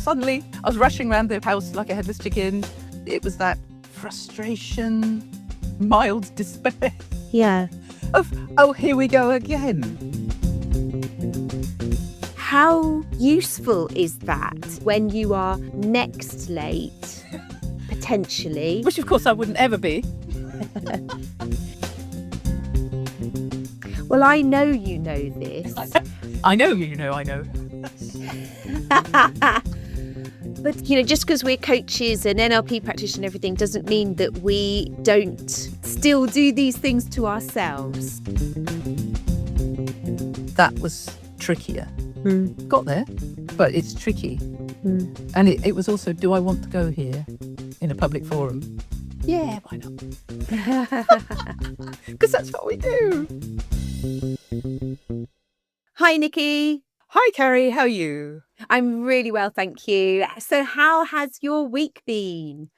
Suddenly, I was rushing around the house like a headless chicken. It was that frustration, mild despair Yeah. of, oh, here we go again. How useful is that when you are next late, potentially? Which, of course, I wouldn't ever be. Well, I know you know this. I know you know I know. But, just because we're coaches and NLP practitioners and everything doesn't mean that we don't still do these things to ourselves. That was trickier. Got there, but it's tricky. And it was also, do I want to go here in a public forum? Yeah, why not? Because that's what we do. Hi, Nicky. Hi, Carrie. How are you? I'm really well, thank you. So how has your week been?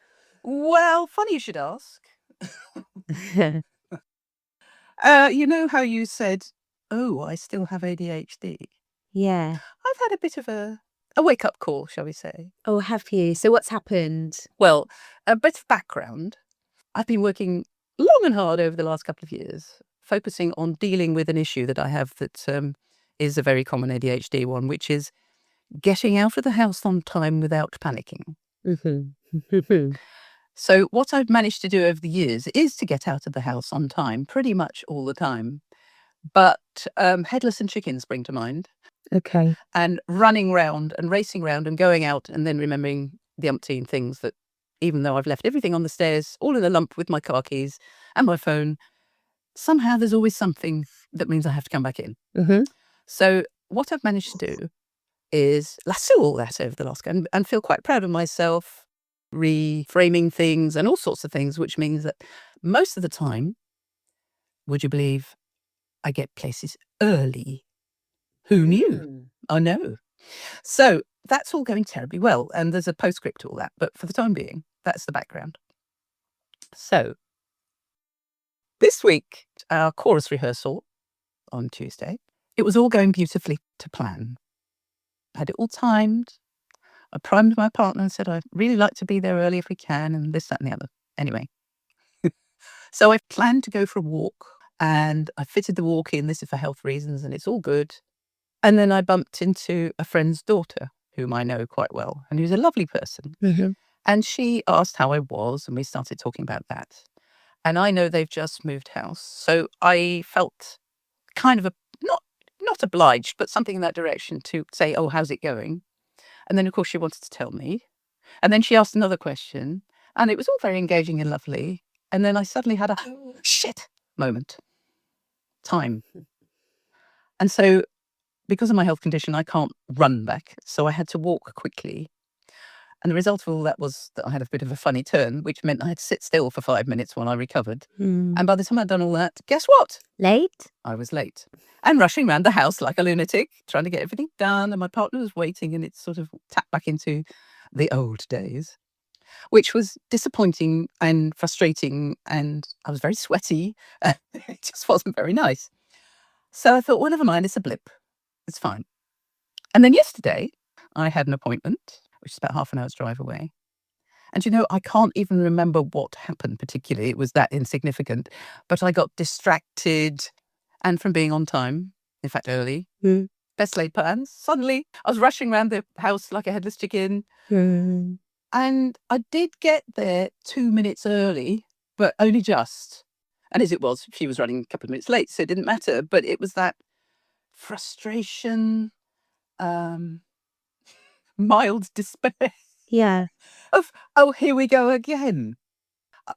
Well, funny you should ask. You know how you said, oh, I still have ADHD? Yeah. I've had a bit of a wake-up call, shall we say. Oh, have you? So what's happened? Well, a bit of background. I've been working long and hard over the last couple of years, focusing on dealing with an issue that I have that is a very common ADHD one, which is getting out of the house on time without panicking. So what I've managed to do over the years is to get out of the house on time pretty much all the time. But headless and chicken spring to mind. Okay. And running round and racing round and going out and then remembering the umpteen things that, even though I've left everything on the stairs, all in a lump with my car keys and my phone, somehow there's always something that means I have to come back in. So what I've managed to do is lasso all that over the last and feel quite proud of myself, reframing things and all sorts of things, which means that most of the time, would you believe, I get places early. Who knew? I know. So that's all going terribly well. And there's a postscript to all that. But for the time being, that's the background. So this week, our chorus rehearsal on Tuesday, it was all going beautifully to plan. I had it all timed. I primed my partner and said, I'd really like to be there early if we can, and this, that, and the other. Anyway, so I planned to go for a walk. And I fitted the walk in. This is for health reasons, and it's all good. And then I bumped into a friend's daughter, whom I know quite well, and who's a lovely person. And she asked how I was, and we started talking about that. And I know they've just moved house, so I felt kind of not obliged, but something in that direction to say, oh, how's it going? And then, of course, she wanted to tell me. And then she asked another question, and it was all very engaging and lovely. And then I suddenly had a shit moment. Time. And so because of my health condition, I can't run back. So I had to walk quickly. And the result of all that was that I had a bit of a funny turn, which meant I had to sit still for 5 minutes while I recovered. And by the time I'd done all that, guess what? Late? I was late. And rushing around the house like a lunatic, trying to get everything done. And my partner was waiting, and it sort of tapped back into the old days, which was disappointing and frustrating. And I was very sweaty. It just wasn't very nice. So I thought, well, never mind, it's a blip. It's fine. And then yesterday, I had an appointment, which is about half an hour's drive away. And I can't even remember what happened particularly. It was that insignificant. But I got distracted and from being on time, in fact, early, best laid plans. Suddenly, I was rushing around the house like a headless chicken. And I did get there 2 minutes early, but only just. And as it was, she was running a couple of minutes late, so it didn't matter. But it was that frustration, mild despair. Yeah. Of, oh, here we go again.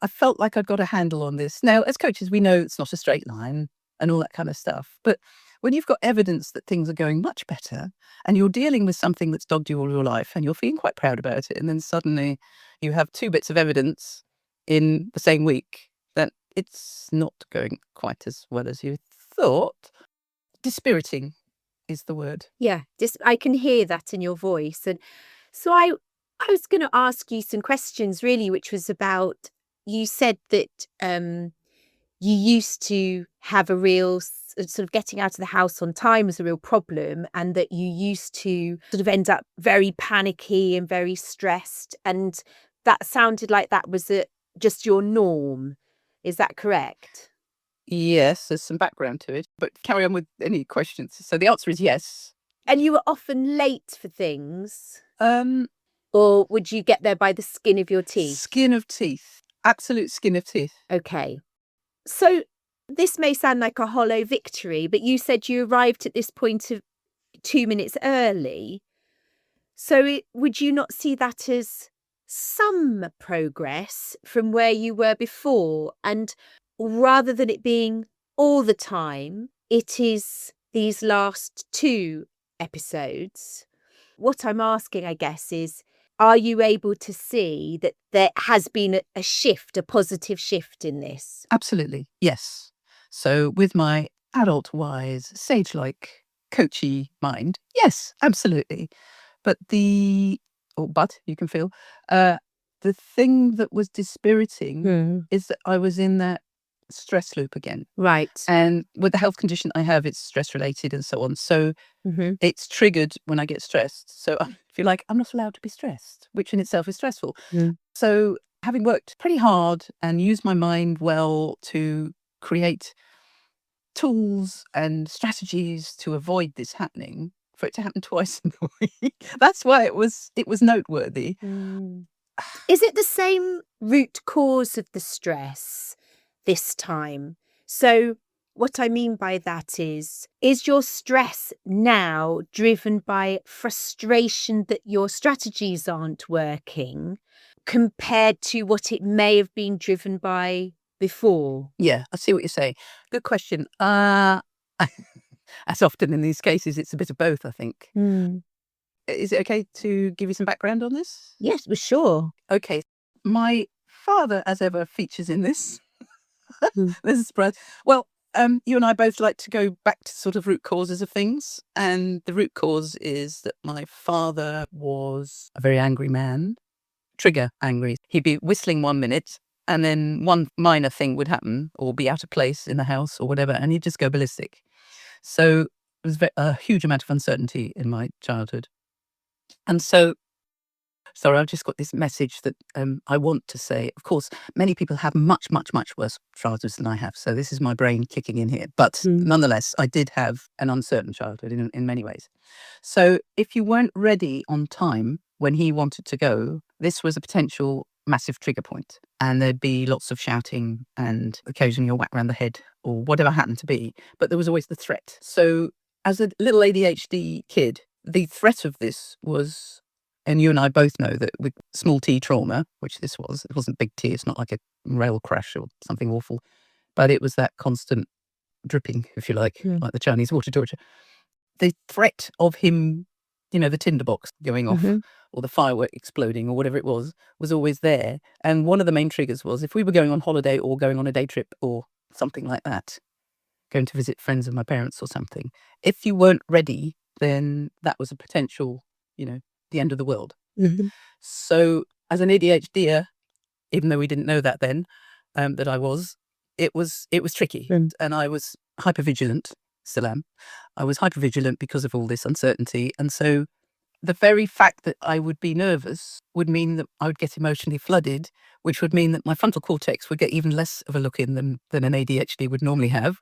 I felt like I'd got a handle on this. Now, as coaches, we know it's not a straight line and all that kind of stuff. But when you've got evidence that things are going much better and you're dealing with something that's dogged you all your life and you're feeling quite proud about it, and then suddenly you have 2 bits of evidence in the same week that it's not going quite as well as you thought, dispiriting is the word. Yeah, I can hear that in your voice. And so I was going to ask you some questions really, which was about, you said that you used to have a real sort of getting out of the house on time was a real problem, and that you used to sort of end up very panicky and very stressed. And that sounded like that was just your norm. Is that correct? Yes, there's some background to it, but carry on with any questions. So the answer is yes. And you were often late for things, Um, or would you get there by the skin of your teeth? Skin of teeth. Absolute skin of teeth. Okay. So this may sound like a hollow victory, but you said you arrived at this point of 2 minutes early. So would you not see that as some progress from where you were before? And rather than it being all the time, it is these last 2 episodes. What I'm asking, I guess, is are you able to see that there has been a shift, a positive shift in this? Absolutely, yes. So with my adult-wise, sage-like, coachy mind, yes, absolutely. But you can feel, the thing that was dispiriting is that I was in that stress loop again. Right. And with the health condition I have, it's stress related and so on. So it's triggered when I get stressed. So I feel like I'm not allowed to be stressed, which in itself is stressful. So having worked pretty hard and used my mind well to create tools and strategies to avoid this happening, for it to happen twice in a week, that's why it was noteworthy. Is it the same root cause of the stress this time? So what I mean by that is your stress now driven by frustration that your strategies aren't working compared to what it may have been driven by before? Yeah, I see what you're saying. Good question. As often in these cases, it's a bit of both, I think. Is it okay to give you some background on this? Yes, well, sure. Okay. My father, as ever, features in this. There's a surprise. Well, you and I both like to go back to sort of root causes of things. And the root cause is that my father was a very angry man, trigger angry. He'd be whistling 1 minute and then one minor thing would happen or be out of place in the house or whatever, and he'd just go ballistic. So it was a huge amount of uncertainty in my childhood. And so, sorry, I've just got this message that I want to say. Of course, many people have much, much, much worse childhoods than I have. So this is my brain kicking in here. But nonetheless, I did have an uncertain childhood in many ways. So if you weren't ready on time when he wanted to go, this was a potential massive trigger point. And there'd be lots of shouting and occasionally a whack around the head or whatever happened to be. But there was always the threat. So as a little ADHD kid, the threat of this was, and you and I both know that with small t trauma, which this was, it wasn't big T, it's not like a rail crash or something awful, but it was that constant dripping, if you like the Chinese water torture. The threat of him, the tinderbox going off or the firework exploding or whatever it was always there. And one of the main triggers was if we were going on holiday or going on a day trip or something like that, going to visit friends of my parents or something, if you weren't ready, then that was a potential, the end of the world. So as an ADHDer, even though we didn't know that then, that I was, it was tricky. And I was hypervigilant, still am. I was hypervigilant because of all this uncertainty. And so the very fact that I would be nervous would mean that I would get emotionally flooded, which would mean that my frontal cortex would get even less of a look in than an ADHD would normally have.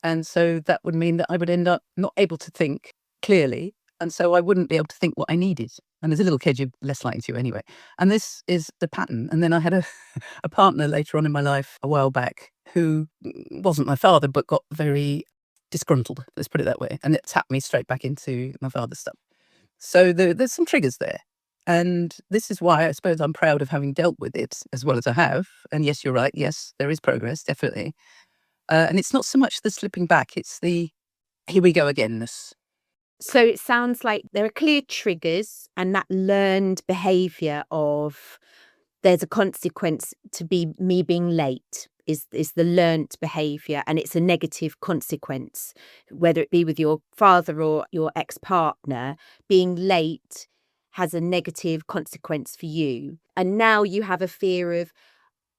And so that would mean that I would end up not able to think clearly. And so I wouldn't be able to think what I needed. And as a little kid, you're less likely to anyway. And this is the pattern. And then I had a partner later on in my life a while back who wasn't my father, but got very disgruntled, let's put it that way. And it tapped me straight back into my father's stuff. So there's some triggers there. And this is why I suppose I'm proud of having dealt with it as well as I have. And yes, you're right. Yes, there is progress, definitely. And it's not so much the slipping back, it's the here we go again-ness. So it sounds like there are clear triggers, and that learned behaviour of there's a consequence to me being late is the learnt behaviour, and it's a negative consequence, whether it be with your father or your ex-partner. Being late has a negative consequence for you. And now you have a fear of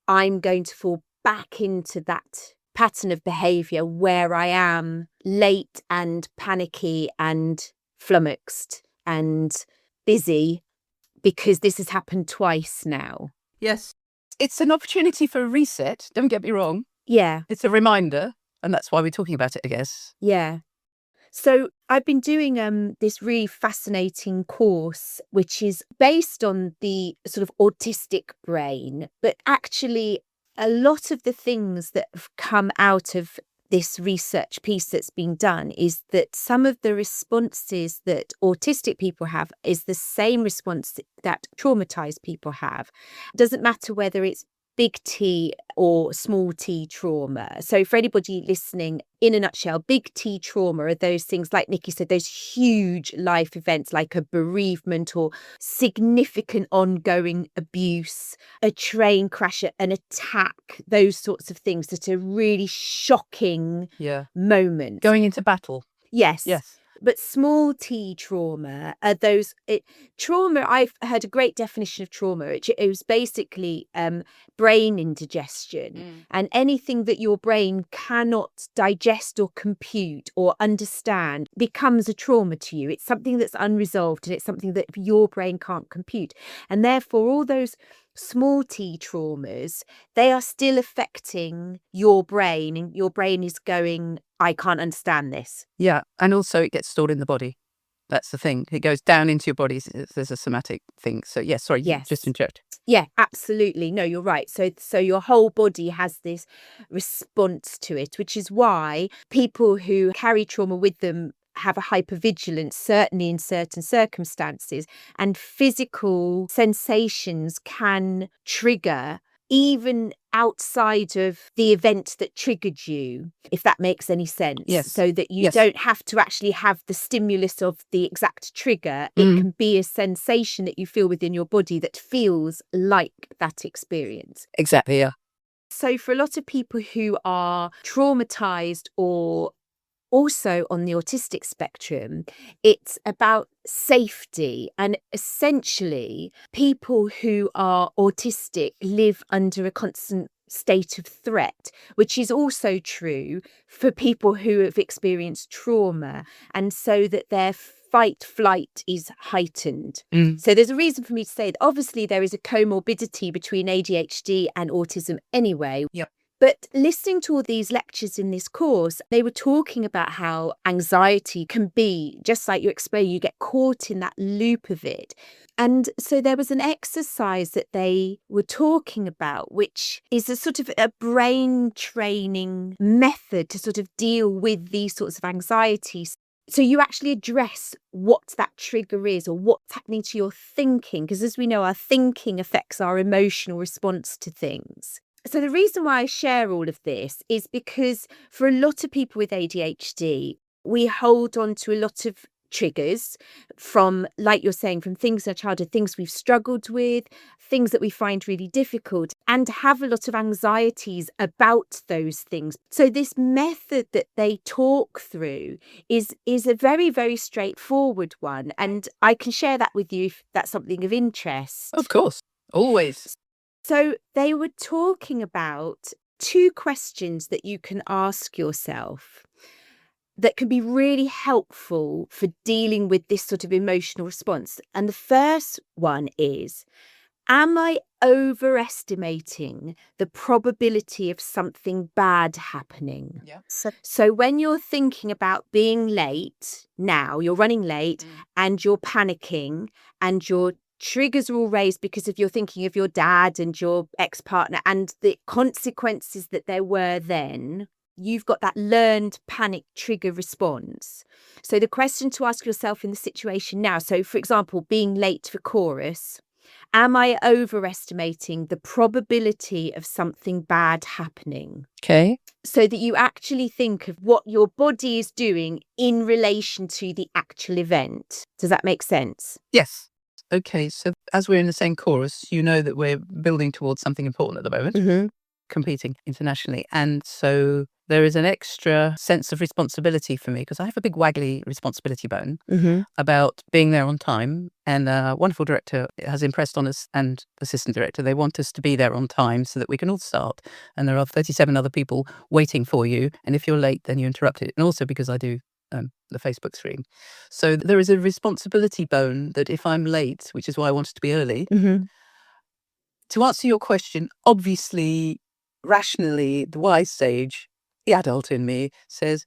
I'm going to fall back into that pattern of behaviour where I am late and panicky and flummoxed and busy because this has happened twice now. Yes. It's an opportunity for a reset. Don't get me wrong. Yeah. It's a reminder. And that's why we're talking about it, I guess. Yeah. So I've been doing this really fascinating course, which is based on the sort of autistic brain, but actually a lot of the things that have come out of this research piece that's been done is that some of the responses that autistic people have is the same response that traumatized people have. It doesn't matter whether it's big T or small t trauma. So for anybody listening, in a nutshell, big T trauma are those things, like Nicky said, those huge life events like a bereavement or significant ongoing abuse, a train crash, an attack, those sorts of things that are really shocking moments. Going into battle. Yes. Yes. But small t trauma are those trauma. I've heard a great definition of trauma. It was basically brain indigestion and anything that your brain cannot digest or compute or understand becomes a trauma to you. It's something that's unresolved and it's something that your brain can't compute. And therefore, all those small t traumas, they are still affecting your brain, and your brain is going, I can't understand this. Yeah. And also it gets stored in the body. That's the thing. It goes down into your body. There's a somatic thing. So yes, sorry, Yes. just interject. Yeah, absolutely. No, you're right. So your whole body has this response to it, which is why people who carry trauma with them have a hypervigilance, certainly in certain circumstances, and physical sensations can trigger even outside of the event that triggered you, if that makes any sense. Yes. So that you don't have to actually have the stimulus of the exact trigger. It can be a sensation that you feel within your body that feels like that experience. Exactly, yeah. So for a lot of people who are traumatized or also on the autistic spectrum, it's about safety. And essentially, people who are autistic live under a constant state of threat, which is also true for people who have experienced trauma. And so that their fight flight is heightened. So there's a reason for me to say that obviously there is a comorbidity between ADHD and autism anyway. Yep. But listening to all these lectures in this course, they were talking about how anxiety can be, just like you explained, you get caught in that loop of it. And so there was an exercise that they were talking about, which is a sort of a brain training method to sort of deal with these sorts of anxieties. So you actually address what that trigger is or what's happening to your thinking, because as we know, our thinking affects our emotional response to things. So the reason why I share all of this is because for a lot of people with ADHD, we hold on to a lot of triggers from, like you're saying, from things in our childhood, things we've struggled with, things that we find really difficult, and have a lot of anxieties about those things. So this method that they talk through is a very, very straightforward one. And I can share that with you if that's something of interest. Of course. Always. So they were talking about 2 questions that you can ask yourself that can be really helpful for dealing with this sort of emotional response. And the first one is, am I overestimating the probability of something bad happening? Yeah. So when you're thinking about being late, now you're running late and you're panicking and your triggers are all raised because of you're thinking of your dad and your ex-partner and the consequences that there were then, you've got that learned panic trigger response. So the question to ask yourself in the situation now, so for example, being late for chorus, am I overestimating the probability of something bad happening? Okay. So that you actually think of what your body is doing in relation to the actual event. Does that make sense? Yes. Okay, so as we're in the same chorus, you know that we're building towards something important at the moment, competing internationally. And so there is an extra sense of responsibility for me because I have a big waggly responsibility bone about being there on time. And a wonderful director has impressed on us, and assistant director, they want us to be there on time so that we can all start. And there are 37 other people waiting for you. And if you're late, then you interrupt it. And also because I do the Facebook stream. So there is a responsibility bone that if I'm late, which is why I wanted to be early, to answer your question, obviously, rationally, the wise sage, the adult in me, says,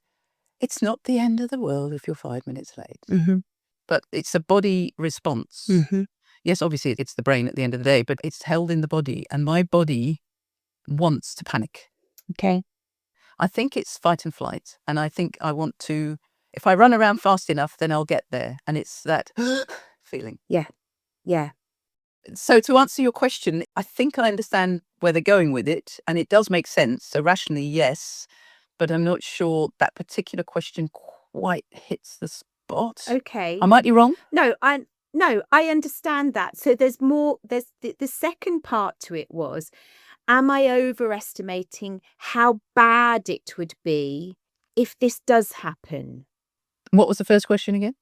it's not the end of the world if you're 5 minutes late. But it's a body response. Yes, obviously, it's the brain at the end of the day, but it's held in the body. And my body wants to panic. Okay. I think it's fight and flight. And I think I want to, if I run around fast enough, then I'll get there. And it's that feeling. Yeah. Yeah. So to answer your question, I think I understand where they're going with it, and it does make sense. So rationally, yes, but I'm not sure that particular question quite hits the spot. Okay. I might be wrong. No, I understand that. So there's more. There's the second part to it was, am I overestimating how bad it would be if this does happen? What was the first question again?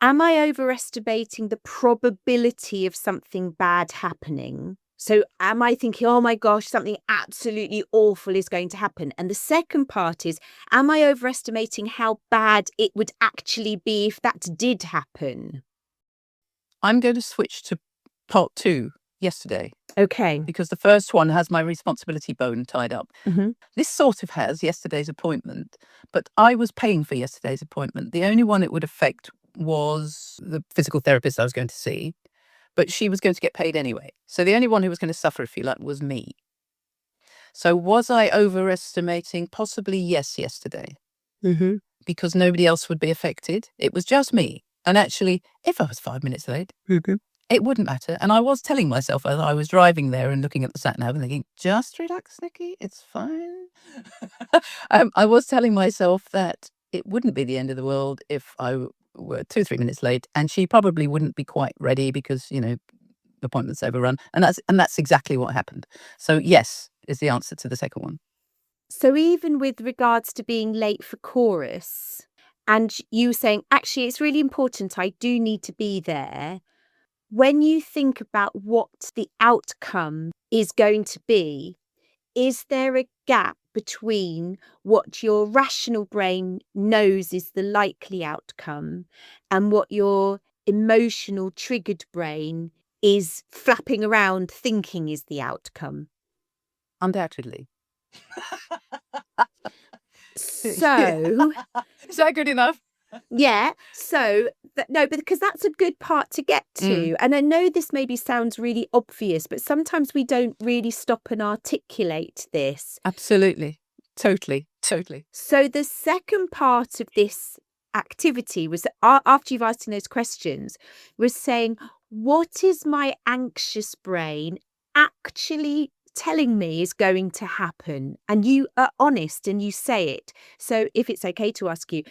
Am I overestimating the probability of something bad happening? So am I thinking, oh my gosh, something absolutely awful is going to happen? And the second part is, am I overestimating how bad it would actually be if that did happen? I'm going to switch to part 2, yesterday, Okay. because the first one has my responsibility bone tied up. This sort of has yesterday's appointment, but I was paying for yesterday's appointment. The only one it would affect was the physical therapist I was going to see, but she was going to get paid anyway. So the only one who was going to suffer, if you like, was me. So was I overestimating? Possibly yes, yesterday, because nobody else would be affected. It was just me. And actually, if I was 5 minutes late, it wouldn't matter. And I was telling myself as I was driving there and looking at the sat nav and thinking, just relax, Nicky, it's fine. I was telling myself that it wouldn't be the end of the world if I were 2 or 3 minutes late, and she probably wouldn't be quite ready because, the appointment's overrun. And that's exactly what happened. So yes, is the answer to the second one. So even with regards to being late for chorus, and you saying, actually, it's really important, I do need to be there. When you think about what the outcome is going to be, is there a gap between what your rational brain knows is the likely outcome and what your emotional triggered brain is flapping around thinking is the outcome? Undoubtedly. So, is that good enough? yeah. So, no, because that's a good part to get to. And I know this maybe sounds really obvious, but sometimes we don't really stop and articulate this. Absolutely. Totally. So the second part of this activity was after you've asked those questions, was saying, what is my anxious brain actually telling me is going to happen? And you are honest and you say it. So if it's okay to ask you,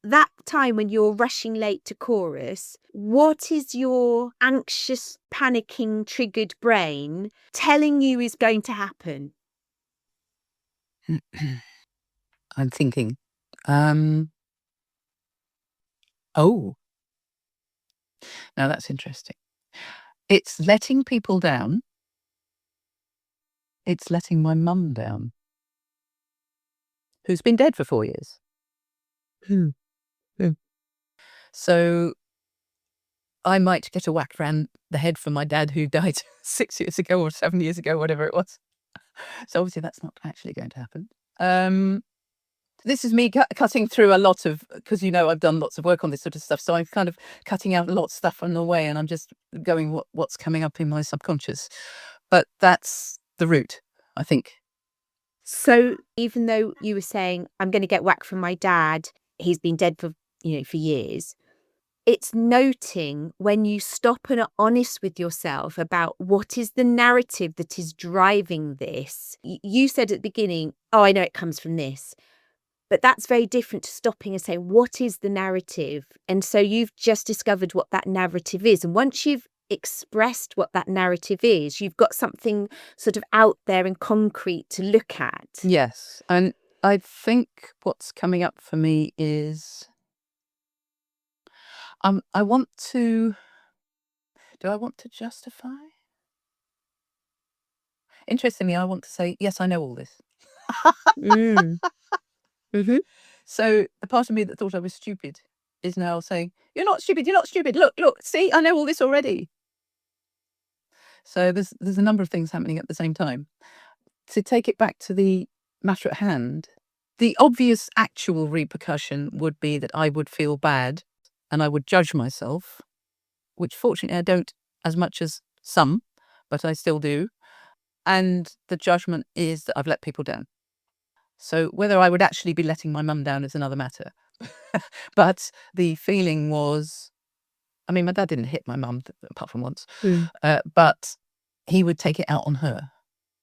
that time when you're rushing late to chorus, what is your anxious, panicking, triggered brain telling you is going to happen? I'm thinking. Oh, now that's interesting. It's letting people down. It's letting my mum down, who's been dead for 4 years. So I might get a whack round the head from my dad, who died 6 years ago or 7 years ago, whatever it was. So obviously that's not actually going to happen. This is me cutting through a lot of, because I've done lots of work on this sort of stuff, so I'm kind of cutting out a lot of stuff on the way, and I'm just going what's coming up in my subconscious. But that's the root, I think. So even though you were saying, I'm going to get whack from my dad, he's been dead for years, it's noting when you stop and are honest with yourself about what is the narrative that is driving this. You said at the beginning, oh, I know it comes from this. But that's very different to stopping and saying, what is the narrative? And so you've just discovered what that narrative is. And once you've expressed what that narrative is, you've got something sort of out there and concrete to look at. Yes. And I think what's coming up for me is I want to. Do I want to justify? Interestingly, I want to say, yes, I know all this. Mm. Mhm. So the part of me that thought I was stupid is now saying, you're not stupid, you're not stupid. Look, look, see, I know all this already. So there's a number of things happening at the same time. To take it back to the matter at hand, the obvious actual repercussion would be that I would feel bad and I would judge myself, which fortunately I don't as much as some, but I still do. And the judgment is that I've let people down. So whether I would actually be letting my mum down is another matter. But the feeling was, I mean, my dad didn't hit my mum, apart from once, Mm. but he would take it out on her.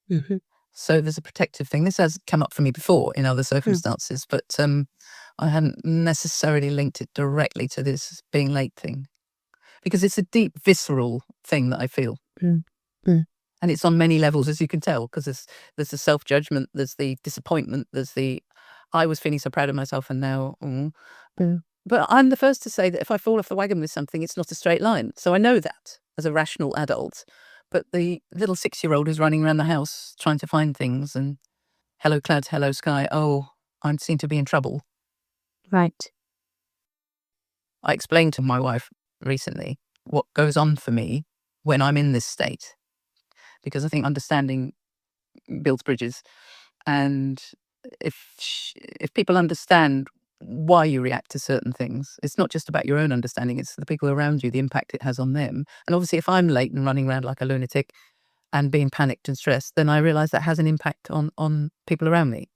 Mhm. So there's a protective thing. This has come up for me before in other circumstances, but I hadn't necessarily linked it directly to this being late thing, because it's a deep, visceral thing that I feel. Mm. Mm. And it's on many levels, as you can tell, because there's the self-judgment, there's the disappointment, there's the, I was feeling so proud of myself and now, Mm. But I'm the first to say that if I fall off the wagon with something, it's not a straight line. So I know that as a rational adult. But the little 6-year-old who's running around the house trying to find things and hello clouds, hello sky, oh, I seem to be in trouble. Right. I explained to my wife recently what goes on for me when I'm in this state, because I think understanding builds bridges. And if people understand why you react to certain things, it's not just about your own understanding, it's the people around you, the impact it has on them. And obviously, if I'm late and running around like a lunatic and being panicked and stressed, then I realize that has an impact on people around me,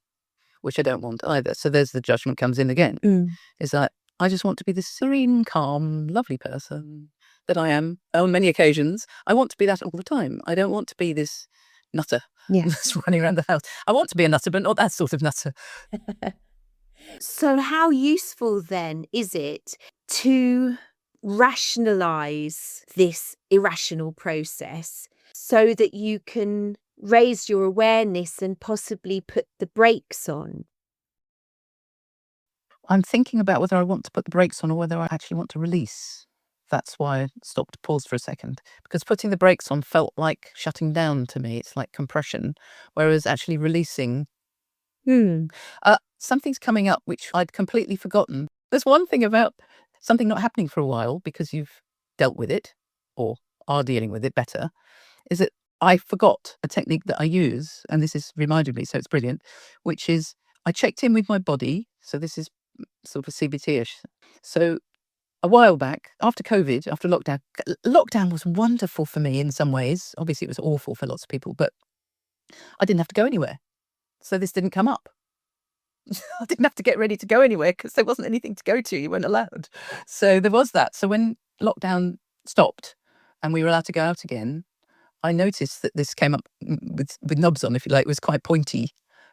which I don't want either. So there's the judgment comes in again. Mm. Is that I just want to be this serene, calm, lovely person that I am on many occasions. I want to be that all the time. I don't want to be this nutter Yeah. that's running around the house. I want to be a nutter, but not that sort of nutter. So how useful then is it to rationalize this irrational process so that you can raise your awareness and possibly put the brakes on? I'm thinking about whether I want to put the brakes on or whether I actually want to release. That's why I stopped, paused for a second, because putting the brakes on felt like shutting down to me. It's like compression, whereas actually releasing. Hmm. Something's coming up which I'd completely forgotten. There's one thing about something not happening for a while because you've dealt with it or are dealing with it better, is that I forgot a technique that I use, and this is reminded me, so it's brilliant, which is I checked in with my body. So this is sort of CBT-ish. So a while back, after COVID, after lockdown was wonderful for me in some ways. Obviously, it was awful for lots of people, but I didn't have to go anywhere. So this didn't come up. I didn't have to get ready to go anywhere because there wasn't anything to go to. You weren't allowed. So there was that. So when lockdown stopped and we were allowed to go out again, I noticed that this came up with knobs on, if you like. It was quite pointy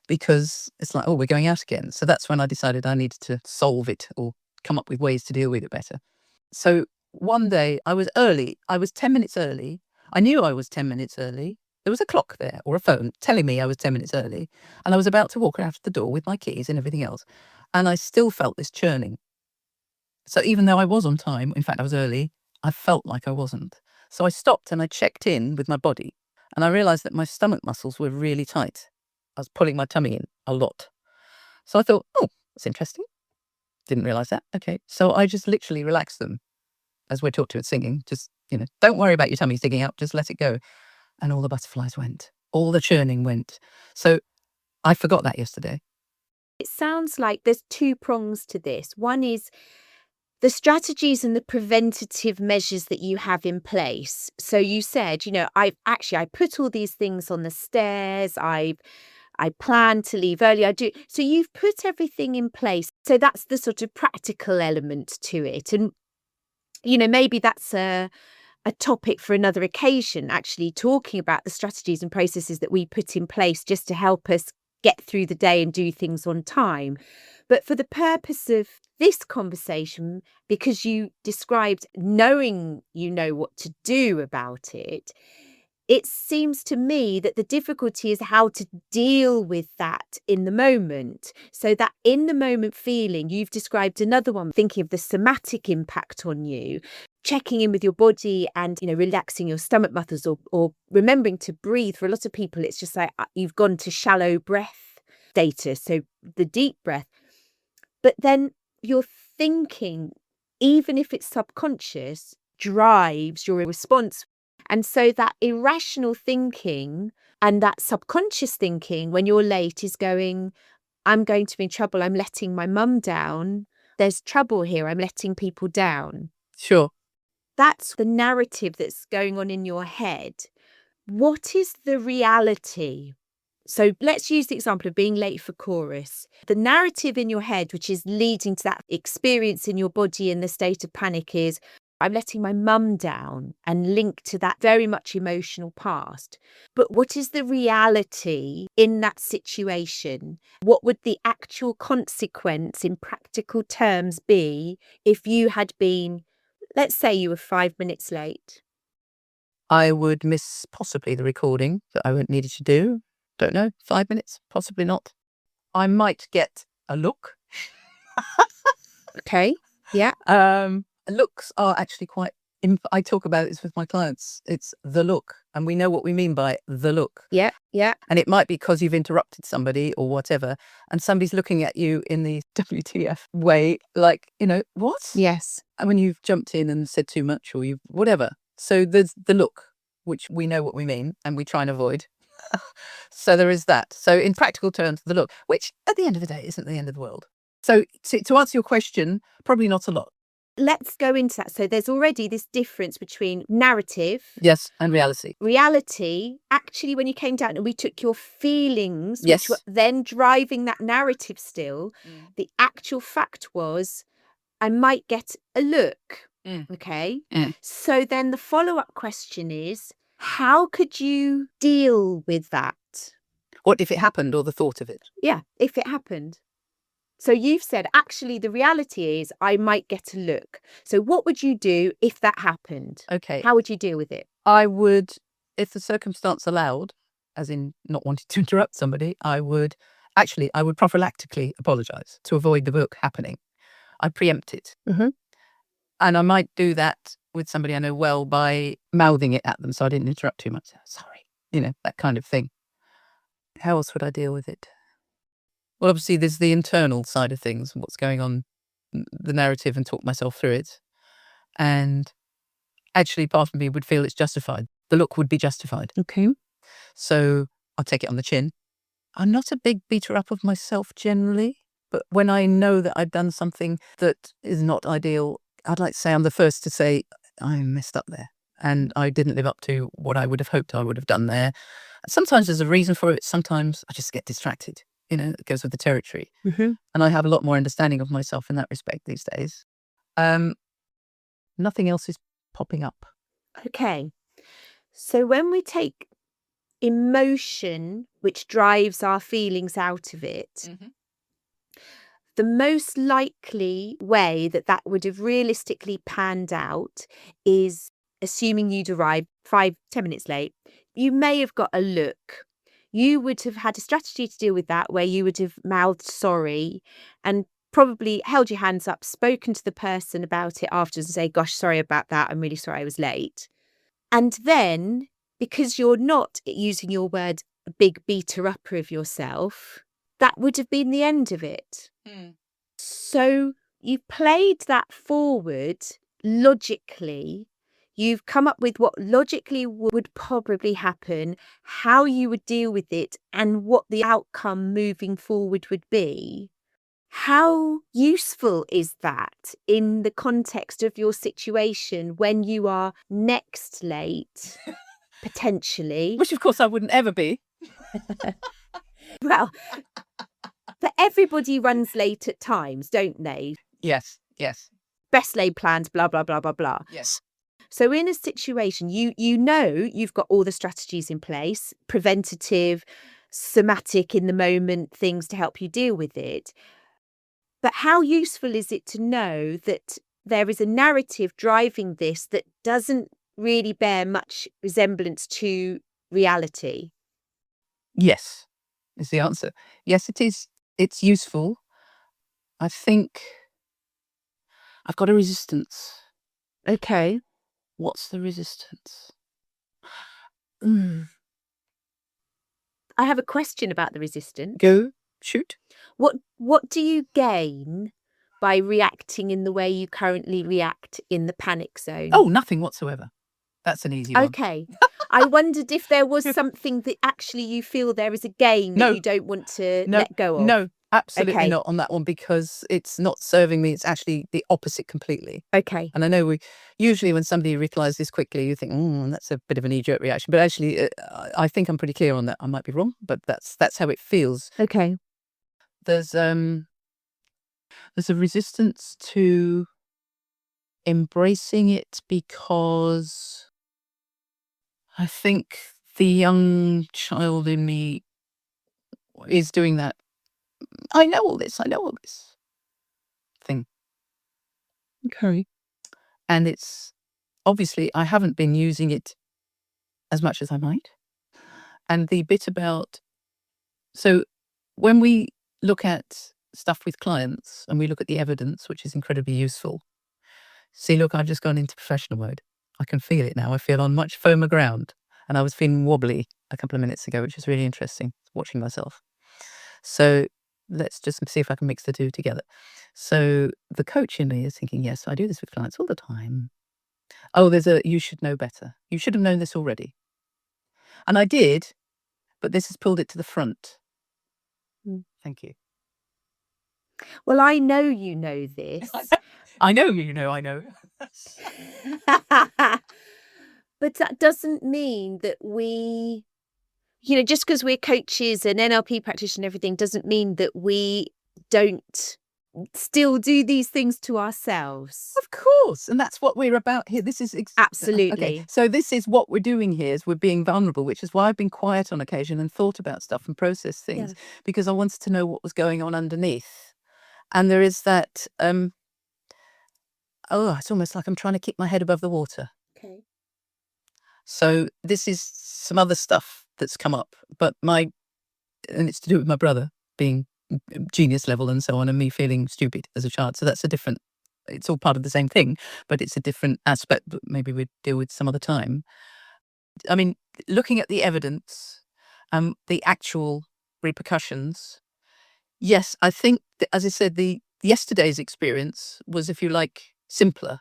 because it's like, oh, we're going out again. So that's when I decided I needed to solve it or come up with ways to deal with it better. So one day I was early. I was 10 minutes early. I knew I was 10 minutes early. There was a clock there or a phone telling me I was 10 minutes early. And I was about to walk out of the door with my keys and everything else. And I still felt this churning. So even though I was on time, in fact, I was early, I felt like I wasn't. So I stopped and I checked in with my body. And I realized that my stomach muscles were really tight. I was pulling my tummy in a lot. So I thought, oh, that's interesting. Didn't realize that. Okay. So I just literally relaxed them as we're taught to at singing. Just, don't worry about your tummy sticking out. Just let it go. And all the butterflies went. All the churning went. So I forgot that yesterday. It sounds like there's two prongs to this. One is the strategies and the preventative measures that you have in place. So you said, I put all these things on the stairs. I plan to leave early. I do. So you've put everything in place. So that's the sort of practical element to it. And, maybe that's a topic for another occasion, actually talking about the strategies and processes that we put in place just to help us get through the day and do things on time. But for the purpose of this conversation, because you described knowing you know what to do about it, it seems to me that the difficulty is how to deal with that in the moment. So that in the moment feeling, you've described another one, thinking of the somatic impact on you, checking in with your body and, relaxing your stomach muscles or remembering to breathe. For a lot of people, it's just like you've gone to shallow breath status, so the deep breath. But then your thinking, even if it's subconscious, drives your response. And so that irrational thinking and that subconscious thinking when you're late is going, I'm going to be in trouble. I'm letting my mum down. There's trouble here. I'm letting people down. Sure. That's the narrative that's going on in your head. What is the reality? So let's use the example of being late for chorus. The narrative in your head, which is leading to that experience in your body in the state of panic, is I'm letting my mum down and linked to that very much emotional past. But what is the reality in that situation? What would the actual consequence in practical terms be if you had been, let's say you were 5 minutes late? I would miss possibly the recording that I needed to do. Don't know, 5 minutes, possibly not. I might get a look. Okay, yeah. Looks are actually quite, I talk about this with my clients. It's the look, and we know what we mean by the look. Yeah, yeah. And it might be because you've interrupted somebody or whatever, and somebody's looking at you in the WTF way, like, what? Yes. And when you've jumped in and said too much or whatever. So there's the look, which we know what we mean and we try and avoid. So there is that. So in practical terms, the look, which at the end of the day isn't the end of the world. So to answer your question, probably not a lot. Let's go into that. So there's already this difference between narrative. Yes, and reality. Reality, actually, when you came down and we took your feelings, Yes. which were then driving that narrative still, the actual fact was, I might get a look. Okay. So then the follow-up question is, how could you deal with that? What if it happened, or the thought of it? Yeah, if it happened. So you've said, actually, the reality is I might get a look. So what would you do if that happened? Okay. How would you deal with it? I would, if the circumstance allowed, as in not wanting to interrupt somebody, I would prophylactically apologise to avoid the look happening. I preempt it. And I might do that with somebody I know well by mouthing it at them so I didn't interrupt too much. Sorry, that kind of thing. How else would I deal with it? Well, obviously, there's the internal side of things, what's going on, the narrative, and talk myself through it. And actually, part of me would feel it's justified. The look would be justified. Okay. So I'll take it on the chin. I'm not a big beater up of myself generally, but when I know that I've done something that is not ideal, I'd like to say I'm the first to say, I messed up there and I didn't live up to what I would have hoped I would have done there. Sometimes there's a reason for it. Sometimes I just get distracted. It goes with the territory. And I have a lot more understanding of myself in that respect these days. Nothing else is popping up. Okay. So when we take emotion, which drives our feelings out of it, the most likely way that would have realistically panned out is assuming you'd arrived 5-10 minutes late. You may have got a look. You would have had a strategy to deal with that where you would have mouthed sorry and probably held your hands up, spoken to the person about it afterwards and say, gosh, sorry about that. I'm really sorry I was late. And then, because you're not, using your word, a big beater-upper of yourself, that would have been the end of it. So you've played that forward logically. You've come up with what logically would probably happen, how you would deal with it, and what the outcome moving forward would be. How useful is that in the context of your situation when you are next late, potentially? Which, of course, I wouldn't ever be. Well, but everybody runs late at times, don't they? Yes. Best laid plans, blah, blah, blah, blah, blah. Yes. So in a situation, you know you've got all the strategies in place, preventative, somatic in the moment things to help you deal with it. But how useful is it to know that there is a narrative driving this that doesn't really bear much resemblance to reality? Yes, is the answer. Yes, it is. It's useful. I think I've got a resistance. Okay. What's the resistance? I have a question about the resistance. Go, shoot. What do you gain by reacting in the way you currently react in the panic zone? Oh, nothing whatsoever. That's an easy one. Okay. I wondered if there was something that actually you feel there is a gain that No. you don't want to No, let go of. no, absolutely Okay. not on that one, because it's not serving me. It's actually the opposite completely. Okay. And I know usually when somebody replies this quickly, you think, that's a bit of a knee-jerk reaction. But actually, I think I'm pretty clear on that. I might be wrong, but that's how it feels. Okay. There's a resistance to embracing it, because I think the young child in me is doing that. I know all this thing. Okay. And it's obviously, I haven't been using it as much as I might. And the bit about, so when we look at stuff with clients and we look at the evidence, which is incredibly useful. See, look, I've just gone into professional mode. I can feel it now. I feel on much firmer ground. And I was feeling wobbly a couple of minutes ago, which is really interesting, watching myself. So let's just see if I can mix the two together. So the coach in me is thinking, yes, I do this with clients all the time. Oh, you should know better. You should have known this already. And I did, but this has pulled it to the front. Thank you. Well, I know you know this. I know you know, I know. But that doesn't mean that we, just because we're coaches and NLP practitioners and everything, doesn't mean that we don't still do these things to ourselves. Of course. And that's what we're about here. This is Absolutely. Okay. So this is what we're doing here, is we're being vulnerable, which is why I've been quiet on occasion and thought about stuff and processed things, because I wanted to know what was going on underneath. And there is that, it's almost like I'm trying to keep my head above the water. Okay. So this is some other stuff that's come up, and it's to do with my brother being genius level and so on, and me feeling stupid as a child. So that's it's all part of the same thing, but it's a different aspect that maybe we'd deal with some other time. I mean, looking at the evidence, the actual repercussions, yes, I think, as I said, yesterday's experience was, if you like, simpler.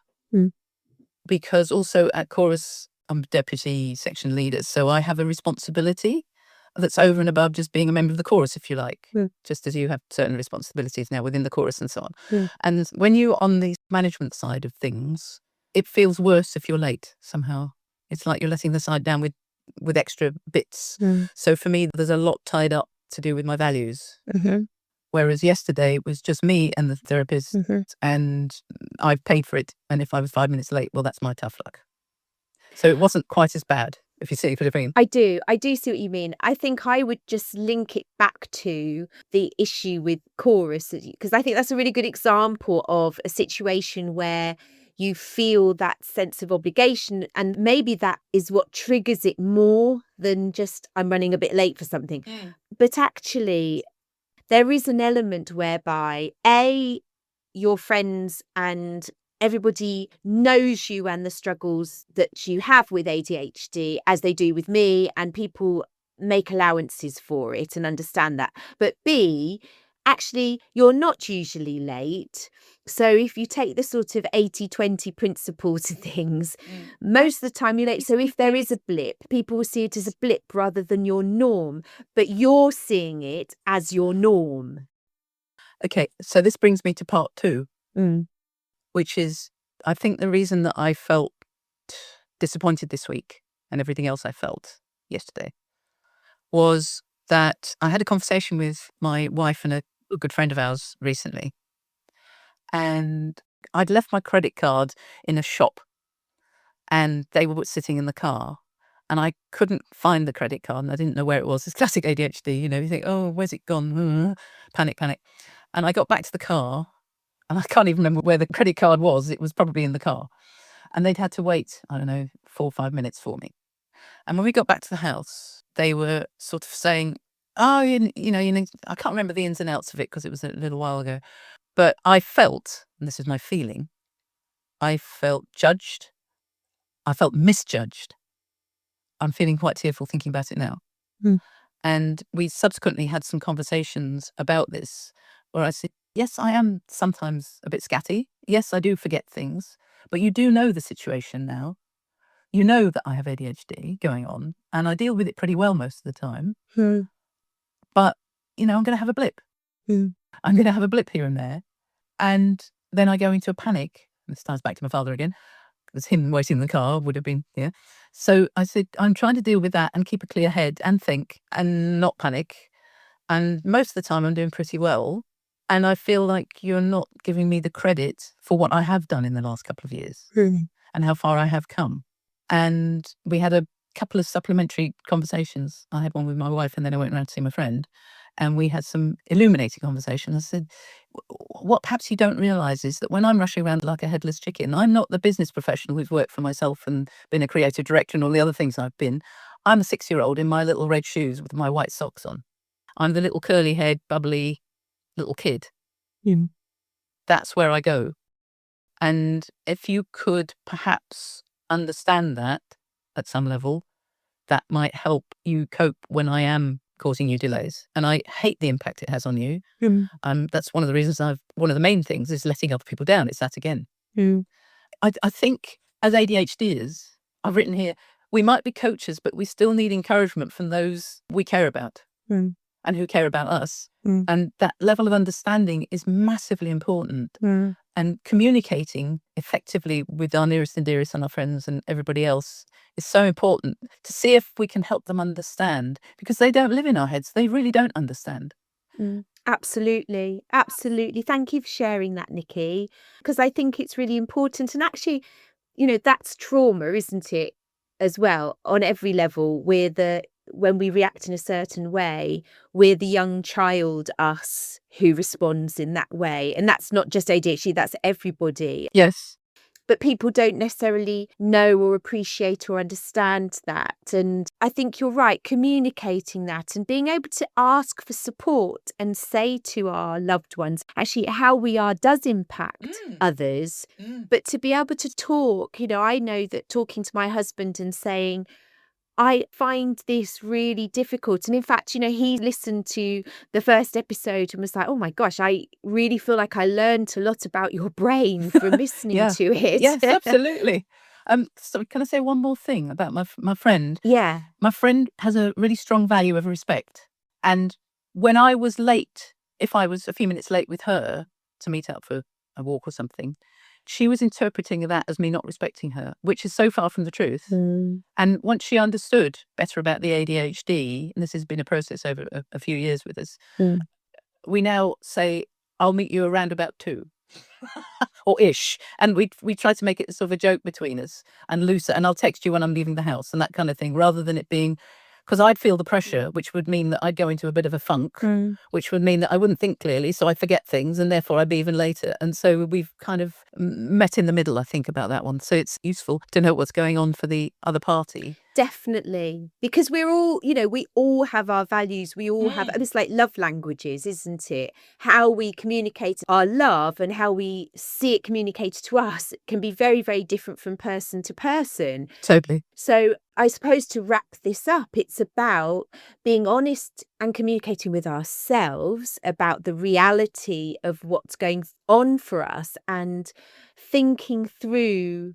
Because also at Chorus, I'm deputy section leader, so I have a responsibility that's over and above just being a member of the chorus, if you like, just as you have certain responsibilities now within the chorus and so on. And when you're on the management side of things, it feels worse if you're late somehow. It's like you're letting the side down with extra bits. So for me, there's a lot tied up to do with my values. Whereas yesterday it was just me and the therapist, and I've paid for it. And if I was 5 minutes late, well, that's my tough luck. So it wasn't quite as bad, if you see what I mean. I do see what you mean. I think I would just link it back to the issue with chorus, because I think that's a really good example of a situation where you feel that sense of obligation, and maybe that is what triggers it more than just I'm running a bit late for something. But actually, there is an element whereby your friends and everybody knows you and the struggles that you have with ADHD, as they do with me, and people make allowances for it and understand that. But B, actually, you're not usually late. So if you take the sort of 80-20 principle to things, most of the time you're late. So if there is a blip, people will see it as a blip rather than your norm, but you're seeing it as your norm. Okay, so this brings me to part 2, which is, I think the reason that I felt disappointed this week and everything else I felt yesterday was that I had a conversation with my wife and a good friend of ours recently. And I'd left my credit card in a shop, and they were sitting in the car, and I couldn't find the credit card, and I didn't know where it was. It's classic ADHD, you think, oh, where's it gone? Panic. And I got back to the car, and I can't even remember where the credit card was. It was probably in the car. And they'd had to wait, I don't know, 4 or 5 minutes for me. And when we got back to the house, they were sort of saying, oh, I can't remember the ins and outs of it because it was a little while ago. But I felt, and this is my feeling, I felt judged. I felt misjudged. I'm feeling quite tearful thinking about it now. Mm. And we subsequently had some conversations about this where I said, yes, I am sometimes a bit scatty. Yes, I do forget things. But you do know the situation now. You know that I have ADHD going on, and I deal with it pretty well most of the time. Mm. But, I'm going to have a blip. Mm. I'm going to have a blip here and there. And then I go into a panic. This ties back to my father again. Because him waiting in the car would have been, yeah. So I said, I'm trying to deal with that and keep a clear head and think and not panic. And most of the time I'm doing pretty well. And I feel like you're not giving me the credit for what I have done in the last couple of years and how far I have come. And we had a couple of supplementary conversations. I had one with my wife and then I went around to see my friend and we had some illuminating conversations. I said, what perhaps you don't realize is that when I'm rushing around like a headless chicken, I'm not the business professional who's worked for myself and been a creative director and all the other things I've been. I'm a 6-year-old in my little red shoes with my white socks on. I'm the little curly haired, bubbly little kid. Mm. That's where I go. And if you could perhaps understand that at some level, that might help you cope when I am causing you delays. And I hate the impact it has on you. Mm. That's one of the reasons one of the main things is letting other people down. It's that again. Mm. I think as ADHDers, I've written here, we might be coaches, but we still need encouragement from those we care about Mm. and who care about us. Mm. And that level of understanding is massively important. Mm. And communicating effectively with our nearest and dearest and our friends and everybody else is so important to see if we can help them understand, because they don't live in our heads. They really don't understand. Mm. Absolutely. Absolutely. Thank you for sharing that, Nicky, because I think it's really important. And actually, that's trauma, isn't it? As well, on every level, when we react in a certain way, we're the young child us who responds in that way. And that's not just ADHD, that's everybody. Yes. But people don't necessarily know or appreciate or understand that. And I think you're right, communicating that and being able to ask for support and say to our loved ones, actually, how we are does impact others. But to be able to talk, I know that talking to my husband and saying, I find this really difficult. And in fact, he listened to the first episode and was like, oh my gosh, I really feel like I learned a lot about your brain from listening Yeah. to it. Yes, absolutely. So can I say one more thing about my friend? Yeah. My friend has a really strong value of respect. And when I was late, if I was a few minutes late with her to meet up for a walk or something, she was interpreting that as me not respecting her, which is so far from the truth. Mm. And once she understood better about the ADHD, and this has been a process over a few years with us, we now say, I'll meet you around about 2 or ish. And we try to make it sort of a joke between us and looser. And I'll text you when I'm leaving the house and that kind of thing, rather than it being, because I'd feel the pressure, which would mean that I'd go into a bit of a funk, which would mean that I wouldn't think clearly. So I forget things and therefore I'd be even later. And so we've kind of met in the middle, I think, about that one. So it's useful to know what's going on for the other party. Definitely. Because we're all, we all have our values. We all have, and it's like love languages, isn't it? How we communicate our love and how we see it communicated to us can be very, very different from person to person. Totally. So I suppose to wrap this up, it's about being honest and communicating with ourselves about the reality of what's going on for us and thinking through,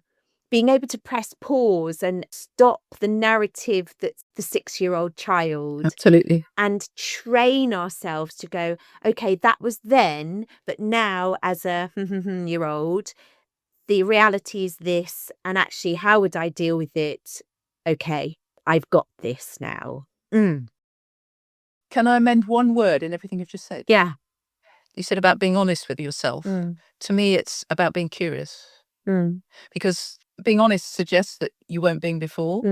being able to press pause and stop the narrative that's the 6-year-old child. Absolutely. And train ourselves to go, okay, that was then, but now as a year old, the reality is this, and actually, how would I deal with it? Okay, I've got this now. Can I amend one word in everything you've just said? Yeah. You said about being honest with yourself. To me, it's about being curious. Because being honest suggests that you weren't being before.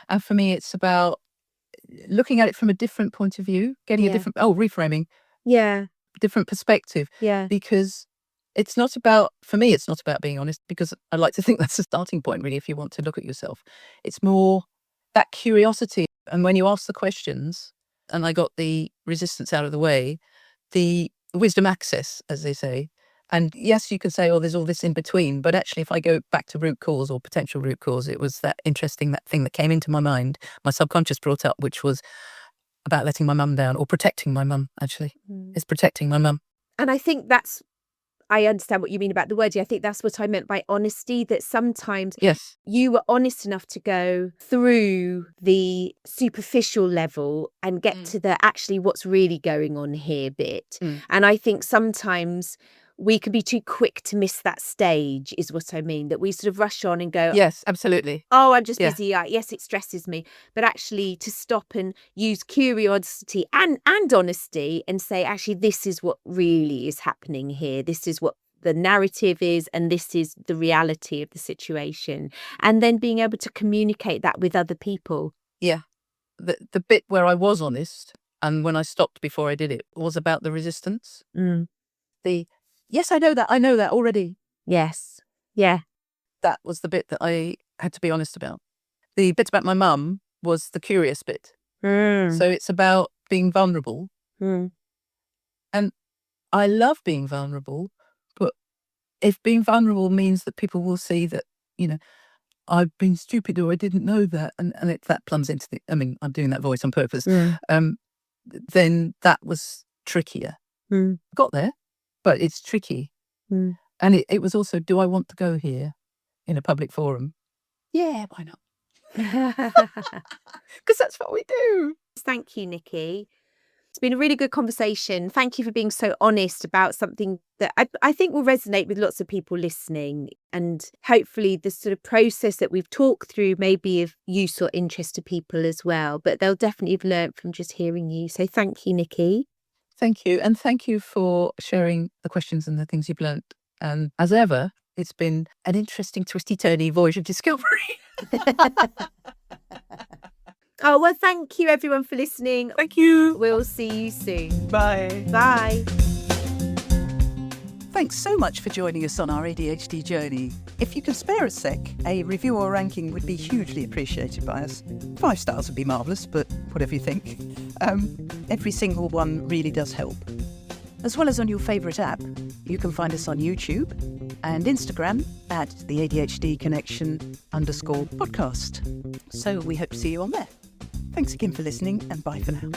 And for me, it's about looking at it from a different point of view, getting a different, reframing. Yeah. Different perspective. Yeah. Because It's not about, for me, it's not about being honest, because I like to think that's the starting point, really, if you want to look at yourself. It's more that curiosity. And when you ask the questions, and I got the resistance out of the way, the wisdom access, as they say. And yes, you can say, oh, there's all this in between. But actually, if I go back to root cause or potential root cause, it was that thing that came into my mind, my subconscious brought up, which was about letting my mum down, or protecting my mum, actually. It's protecting my mum. And I think I understand what you mean about the word. I think that's what I meant by honesty, that sometimes Yes. you were honest enough to go through the superficial level and get to the actually what's really going on here bit. And I think sometimes we can be too quick to miss that stage, is what I mean, that we sort of rush on and go, Yes, absolutely. oh, I'm just Yeah. busy. Yes, it stresses me. But actually to stop and use curiosity and honesty and say, actually, this is what really is happening here. This is what the narrative is, and this is the reality of the situation. And then being able to communicate that with other people. Yeah. The bit where I was honest, and when I stopped before I did it, was about the resistance. Yes, I know that already. Yes. Yeah. That was the bit that I had to be honest about. The bit about my mum was the curious bit. So it's about being vulnerable. And I love being vulnerable, but if being vulnerable means that people will see that, I've been stupid or I didn't know that, and that plumbs into I'm doing that voice on purpose, then that was trickier. Got there, but it's tricky. And it was also, do I want to go here in a public forum? Yeah, why not? Because that's what we do. Thank you, Nicky. It's been a really good conversation. Thank you for being so honest about something that I think will resonate with lots of people listening. And hopefully the sort of process that we've talked through may be of use or interest to people as well. But they'll definitely have learnt from just hearing you. So thank you, Nicky. Thank you. And thank you for sharing the questions and the things you've learnt. And as ever, it's been an interesting, twisty-turny voyage of discovery. Oh, well, thank you, everyone, for listening. Thank you. We'll see you soon. Bye. Bye. Thanks so much for joining us on our ADHD journey. If you can spare a sec, a review or ranking would be hugely appreciated by us. 5 stars would be marvellous, but whatever you think. Every single one really does help. As well as on your favourite app, you can find us on YouTube and Instagram at the ADHD Connection _podcast. So we hope to see you on there. Thanks again for listening, and bye for now.